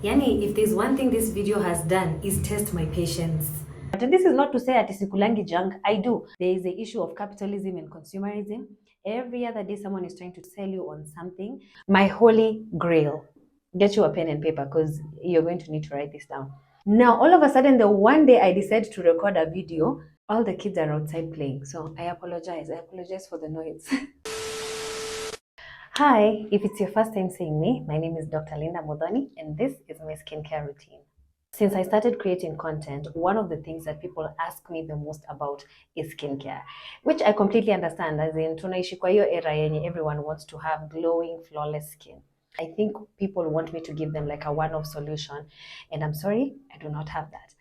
Yani, if there's one thing this video has done is test my patience. But this is not to say ati sikulangi junk. I do. There is the issue of capitalism and consumerism. Every other day someone is trying to sell you on something. My holy grail. Get you a pen and paper because you're going to need to write this down. Now, all of a sudden, the one day I decided to record a video, all the kids are outside playing. So I apologize. I apologize for the noise. Hi, if it's your first time seeing me, my name is Dr. Linda Modoni, and this is my skincare routine. Since I started creating content, one of the things that people ask me the most about is skincare, which I completely understand, as in tunaishi kwa hiyo era yenye everyone wants to have glowing, flawless skin. I think people want me to give them like a one-off solution, and I'm sorry, I do not have that.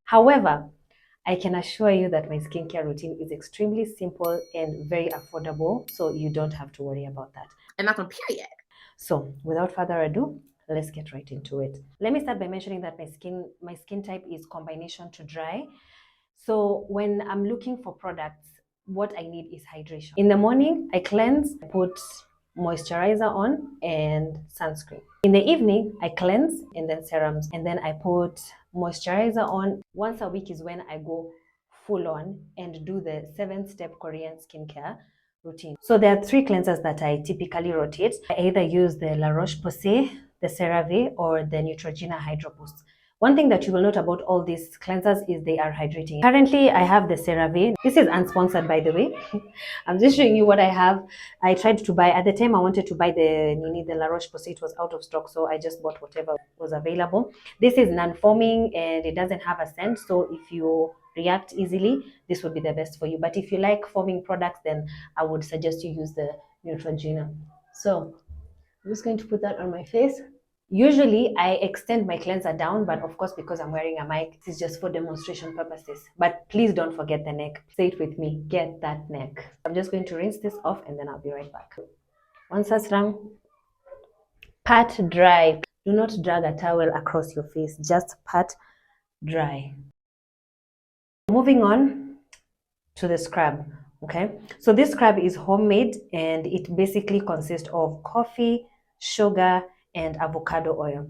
However, I can assure you that my skincare routine is extremely simple and very affordable, so you don't have to worry about that. And that's on period. So without further ado, let's get right into it. Let me start by mentioning that my skin type is combination to dry. So when I'm looking for products, what I need is hydration. In the morning, I cleanse, I put moisturizer on and sunscreen. In the evening, I cleanse and then serums, and then I put moisturizer on. Once a week is when I go full on and do the 7-step Korean skincare routine. So there are 3 cleansers that I typically rotate. I either use the La Roche-Posay, the CeraVe, or the Neutrogena Hydro Boost. One thing that you will note about all these cleansers is they are hydrating. Currently, I have the CeraVe. This is unsponsored, by the way. I'm just showing you what I have. I tried to buy, at the time I wanted to buy the La Roche-Posay. It was out of stock, so I just bought whatever was available. This is non-foaming and it doesn't have a scent, so if you react easily, this would be the best for you. But if you like foaming products, then I would suggest you use the Neutrogena. So I'm just going to put that on my face. Usually I extend my cleanser down, but of course, because I'm wearing a mic, this is just for demonstration purposes. But please don't forget the neck. Say it with me, get that neck. I'm just going to rinse this off and then I'll be right back. Once that's done, pat dry. Do not drag a towel across your face, just pat dry. Moving on to the scrub. Okay, so this scrub is homemade and it basically consists of coffee, sugar, and avocado oil.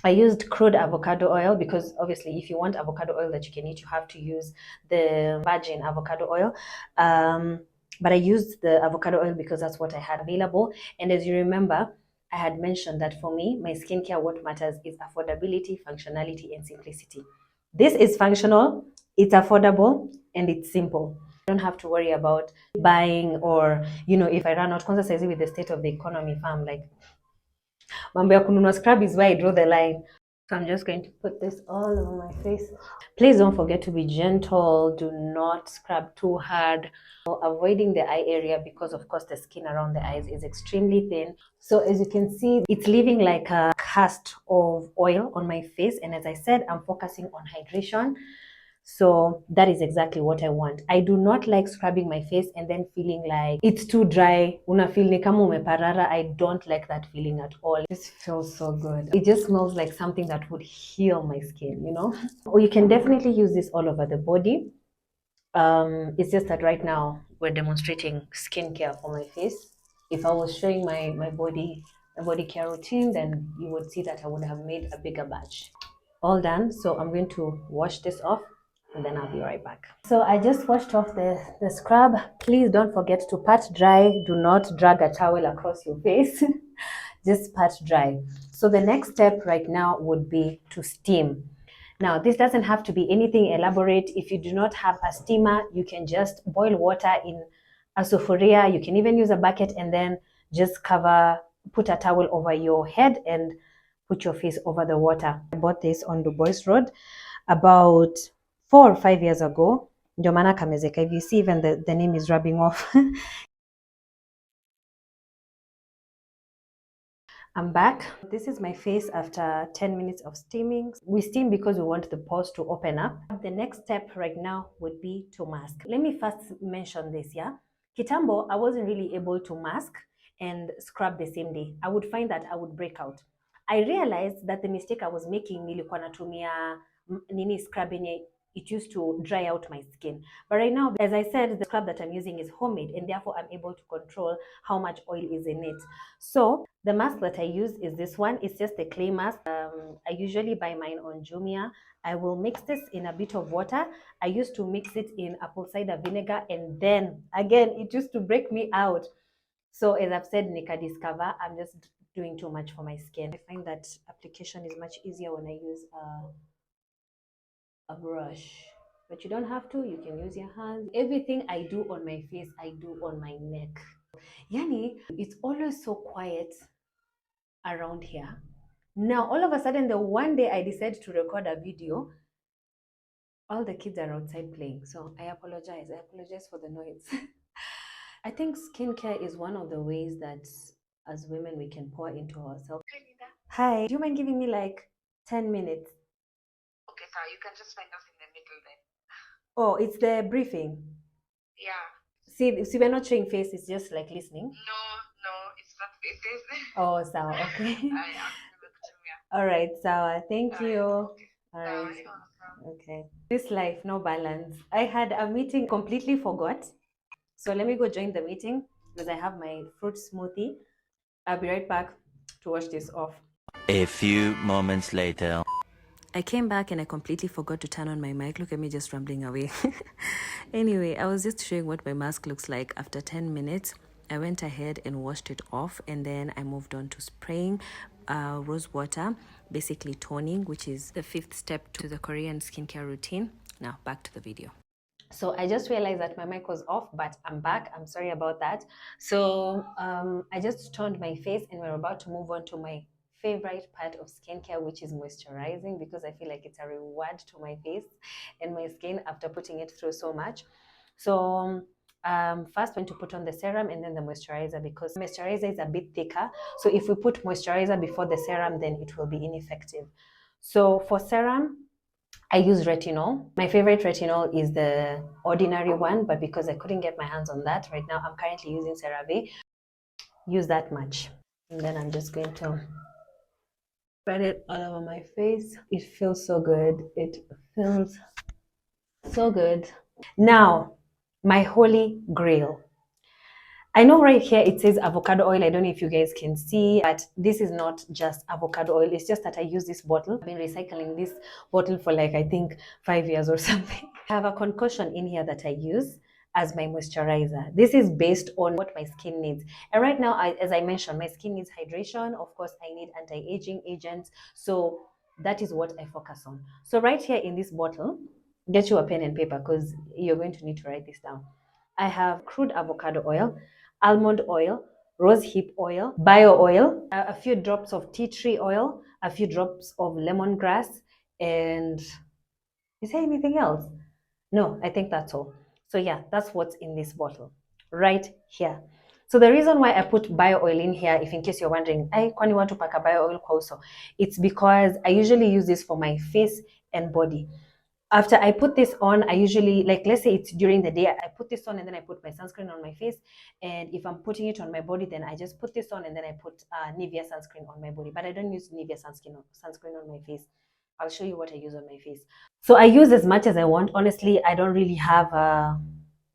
I used crude avocado oil because obviously if you want avocado oil that you can eat, you have to use the virgin avocado oil. But I used the avocado oil because that's what I had available. And as you remember, I had mentioned that for me, my skincare, what matters is affordability, functionality, and simplicity. This is functional, it's affordable, and it's simple. I don't have to worry about buying or, if I run out, constantly with the state of the economy, if I'm like, mambo ya kununua scrub is where I draw the line. So I'm just going to put this all over my face. Please don't forget to be gentle. Do not scrub too hard. Avoiding the eye area because of course the skin around the eyes is extremely thin. So as you can see, it's leaving like a cast of oil on my face. And as I said, I'm focusing on hydration. So that is exactly what I want. I do not like scrubbing my face and then feeling like it's too dry. Una feel ni kama umeparara. I don't like that feeling at all. This feels so good. It just smells like something that would heal my skin, Or you can definitely use this all over the body. It's just that right now we're demonstrating skincare for my face. If I was showing my body care routine, then you would see that I would have made a bigger batch. All done. So I'm going to wash this off and then I'll be right back. So I just washed off the scrub. Please don't forget to pat dry. Do not drag a towel across your face. Just pat dry. So the next step right now would be to steam. Now, this doesn't have to be anything elaborate. If you do not have a steamer, you can just boil water in a sufuria. You can even use a bucket and then just put a towel over your head and put your face over the water. I bought this on Dubois Road about 4 or 5 years ago. Ndio maana kamezeka. If you see, even the name is rubbing off. I'm back. This is my face after 10 minutes of steaming. We steam because we want the pores to open up. The next step right now would be to mask. Let me first mention this, yeah? Kitambo, I wasn't really able to mask and scrub the same day. I would find that I would break out. I realized that the mistake I was making nilikuwa natumia scrub yenye it used to dry out my skin. But right now, as I said, the scrub that I'm using is homemade, and therefore I'm able to control how much oil is in it. So the mask that I use is this one. It's just a clay mask. I usually buy mine on Jumia. I will mix this in a bit of water. I used to mix it in apple cider vinegar, and then again, it used to break me out. So as I've said, Nika Discover, I'm just doing too much for my skin. I find that application is much easier when I use a brush. But you don't have to, you can use your hands. Everything I do on my face, I do on my neck. Yani, it's always so quiet around here. Now, all of a sudden, the one day I decided to record a video, all the kids are outside playing. So I apologize. I apologize for the noise. I think skincare is one of the ways that as women we can pour into ourselves. Hi, Linda. Hi. Do you mind giving me like 10 minutes? Okay, so you can just find us in the middle then. Oh, it's the briefing. Yeah. See, we're not showing face, it's just like listening. No, it's not faces. Oh, sawa, okay. All right, sawa. Thank you. Okay. All right. Okay. This life, no balance. I had a meeting, completely forgot. So let me go join the meeting because I have my fruit smoothie. I'll be right back to wash this off. A few moments later. I came back and I completely forgot to turn on my mic. Look at me just rambling away. Anyway, I was just showing what my mask looks like after 10 minutes. I went ahead and washed it off, and then I moved on to spraying rose water, basically toning, which is the 5th step to the Korean skincare routine. Now back to the video. So I just realized that my mic was off, but I'm back. I'm sorry about that. So I just toned my face, and we're about to move on to my favorite part of skincare, which is moisturizing, because I feel like it's a reward to my face and my skin after putting it through so much. So first, I'm going to put on the serum and then the moisturizer, because moisturizer is a bit thicker. So if we put moisturizer before the serum, then it will be ineffective. So for serum, I use retinol. My favorite retinol is the ordinary one, but because I couldn't get my hands on that right now, I'm currently using CeraVe. Use that much. And then I'm just going to spread it all over my face. It feels so good. It feels so good. Now, my holy grail. I know right here it says avocado oil. I don't know if you guys can see, but this is not just avocado oil. It's just that I use this bottle. I've been recycling this bottle for like, I think 5 years or something. I have a concoction in here that I use as my moisturizer. This is based on what my skin needs. And right now, as I mentioned, my skin needs hydration. Of course, I need anti-aging agents. So that is what I focus on. So right here in this bottle, get you a pen and paper because you're going to need to write this down. I have crude avocado oil, almond oil, rose hip oil, bio oil, a few drops of tea tree oil, a few drops of lemongrass, and is there anything else? No, I think that's all. So yeah, that's what's in this bottle right here. So the reason why I put bio oil in here, if in case you're wondering, I kwani want to pack a bio oil also, it's because I usually use this for my face and body. After I put this on, I usually, like, let's say it's during the day, I put this on and then I put my sunscreen on my face. And if I'm putting it on my body, then I just put this on and then I put Nivea sunscreen on my body. But I don't use Nivea sunscreen on my face. I'll show you what I use on my face. So I use as much as I want. Honestly, I don't really have a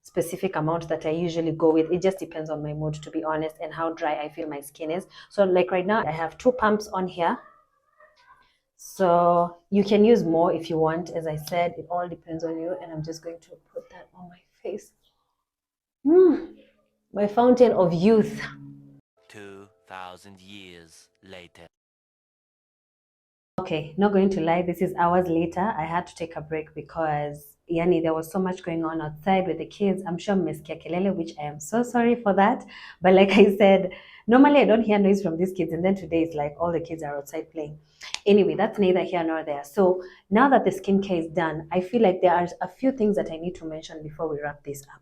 specific amount that I usually go with. It just depends on my mood, to be honest, and how dry I feel my skin is. So like right now, I have 2 pumps on here. So you can use more if you want. As I said, it all depends on you. And I'm just going to put that on my face. My fountain of youth. 2,000 years later. Okay, not going to lie, this is hours later. I had to take a break because yani there was so much going on outside with the kids. I'm sure mmesikia kelele, which I am so sorry for that. But like I said, normally I don't hear noise from these kids, and then today it's like all the kids are outside playing. Anyway, that's neither here nor there. So now that the skincare is done, I feel like there are a few things that I need to mention before we wrap this up.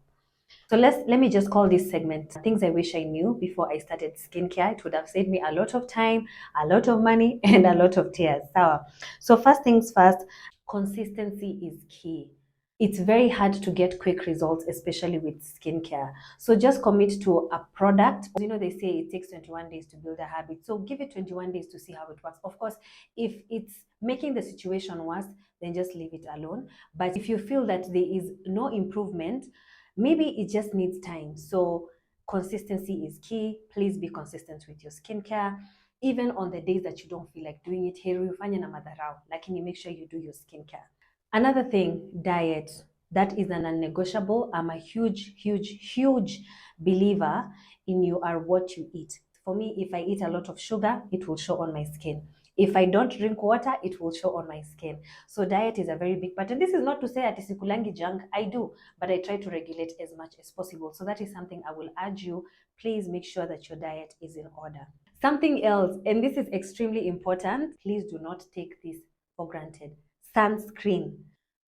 So let me just call this segment things I wish I knew before I started skincare. It would have saved me a lot of time, a lot of money, and a lot of tears. So first things first, consistency is key. It's very hard to get quick results, especially with skincare. So just commit to a product. You know, they say it takes 21 days to build a habit. So give it 21 days to see how it works. Of course, if it's making the situation worse, then just leave it alone. But if you feel that there is no improvement, maybe it just needs time. So consistency is key. Please be consistent with your skincare. Even on the days that you don't feel like doing it, heri ufanye na madharau, lakini make sure you do your skincare. Another thing, diet. That is an non-negotiable. I'm a huge believer in you are what you eat. For me, if I eat a lot of sugar, it will show on my skin. If I don't drink water, it will show on my skin. So diet is a very big part. And this is not to say that sikulangi junk. I do, but I try to regulate as much as possible. So that is something I will urge you. Please make sure that your diet is in order. Something else, and this is extremely important, please do not take this for granted. Sunscreen.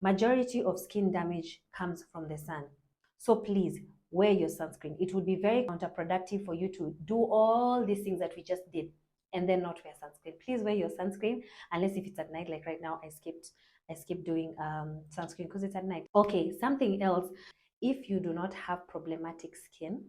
Majority of skin damage comes from the sun. So please wear your sunscreen. It would be very counterproductive for you to do all these things that we just did and then not wear sunscreen. Please wear your sunscreen, unless if it's at night, like right now, I skipped doing sunscreen because it's at night. Okay, something else. If you do not have problematic skin,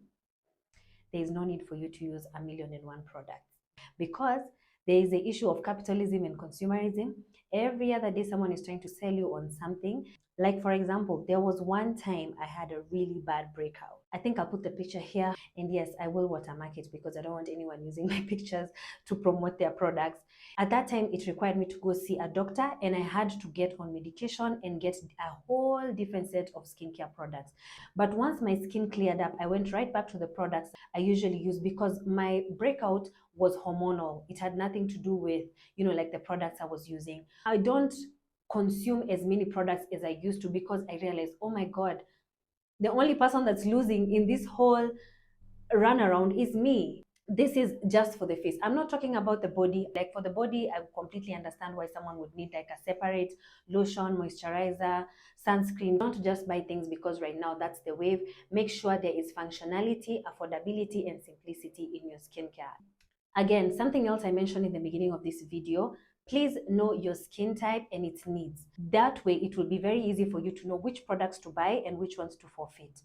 there is no need for you to use 1,000,001 products, because there is the issue of capitalism and consumerism. Every other day, someone is trying to sell you on something. Like, for example, there was one time I had a really bad breakout. I think I'll put the picture here. And yes, I will watermark it because I don't want anyone using my pictures to promote their products. At that time, it required me to go see a doctor, and I had to get on medication and get a whole different set of skincare products. But once my skin cleared up, I went right back to the products I usually use, because my breakout was hormonal. It had nothing to do with, like the products I was using. I don't consume as many products as I used to, because I realized, oh my God, the only person that's losing in this whole runaround is me. This is just for the face. I'm not talking about the body. Like for the body, I completely understand why someone would need like a separate lotion, moisturizer, sunscreen. Don't just buy things because right now that's the wave. Make sure there is functionality, affordability, and simplicity in your skincare. Again, something else I mentioned in the beginning of this video, please know your skin type and its needs. That way, it will be very easy for you to know which products to buy and which ones to forfeit.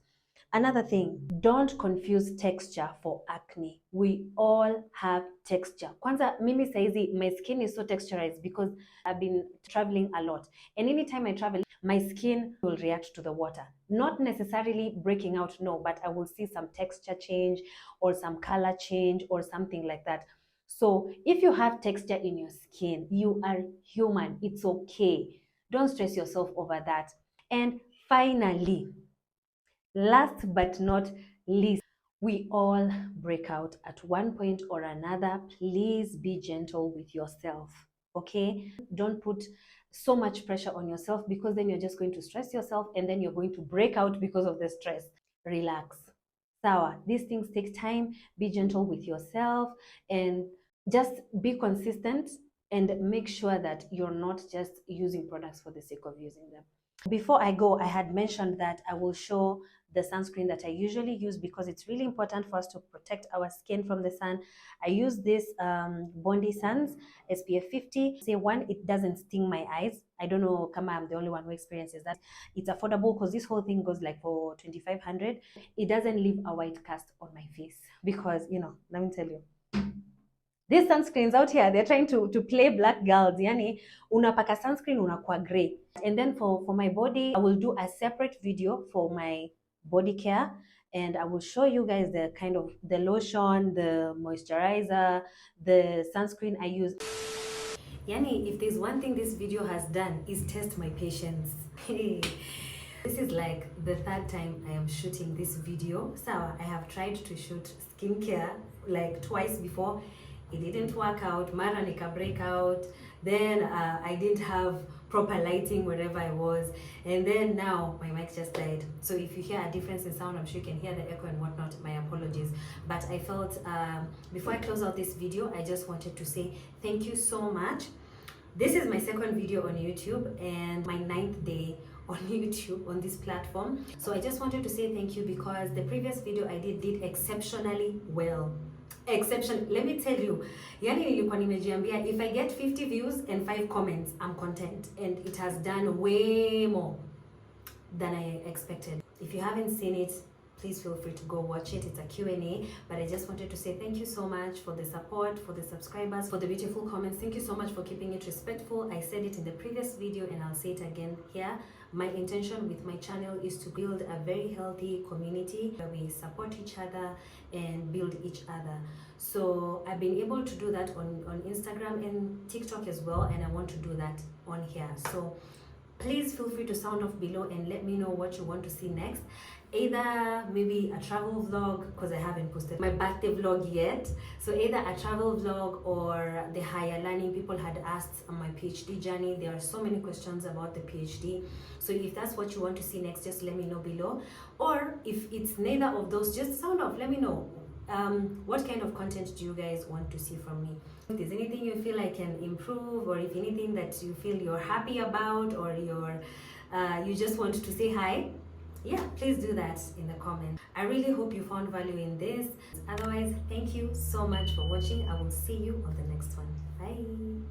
Another thing, don't confuse texture for acne. We all have texture. Kwanza, mimi saizi, my skin is so texturized because I've been traveling a lot. And anytime I travel, my skin will react to the water. Not necessarily breaking out, no, but I will see some texture change or some color change or something like that. So if you have texture in your skin, you are human. It's okay. Don't stress yourself over that. And finally, last but not least, we all break out at one point or another. Please be gentle with yourself, okay? Don't put so much pressure on yourself, because then you're just going to stress yourself and then you're going to break out because of the stress. Relax. Sawa, these things take time. Be gentle with yourself and just be consistent, and make sure that you're not just using products for the sake of using them. Before I go, I had mentioned that I will show the sunscreen that I usually use, because it's really important for us to protect our skin from the sun. I use this Bondi Suns SPF 50. Say one, it doesn't sting my eyes. I don't know, Kama, I'm the only one who experiences that. It's affordable because this whole thing goes like for 2,500. It doesn't leave a white cast on my face, because, let me tell you, these sunscreens out here, they're trying to play black girls. Yani, unapaka sunscreen unakuwa gray. And then for my body, I will do a separate video for my body care, and I will show you guys the kind of the lotion, the moisturizer, the sunscreen I use. Yani, if there's one thing this video has done, is test my patience. This is like the third time I am shooting this video. So I have tried to shoot skincare like twice before. It didn't work out. Mara nika breakout. Then I didn't have proper lighting wherever I was. And then now my mic just died. So if you hear a difference in sound, I'm sure you can hear the echo and whatnot. My apologies. But I felt before I close out this video, I just wanted to say thank you so much. This is my second video on YouTube and my 9th day on YouTube on this platform. So I just wanted to say thank you, because the previous video I did exceptionally well. Exception. Let me tell you, yani nilikuwa nimejiambia, if I get 50 views and 5 comments, I'm content, and it has done way more. than I expected. If you haven't seen it, please feel free to go watch it. It's a Q&A, but I just wanted to say thank you so much for the support, for the subscribers, for the beautiful comments. Thank you so much for keeping it respectful. I said it in the previous video and I'll say it again here. My intention with my channel is to build a very healthy community where we support each other and build each other. So I've been able to do that on Instagram and TikTok as well, and I want to do that on here. So please feel free to sound off below and let me know what you want to see next. Either maybe a travel vlog, because I haven't posted my birthday vlog yet. So either a travel vlog or the higher learning. People had asked on my PhD journey. There are so many questions about the PhD. So if that's what you want to see next, just let me know below. Or if it's neither of those, just sound off, let me know. What kind of content do you guys want to see from me? If there's anything you feel I can improve, or if anything that you feel you're happy about, or you just want to say hi, yeah, please do that in the comments. I really hope you found value in this. Otherwise, thank you so much for watching. I will see you on the next one. Bye.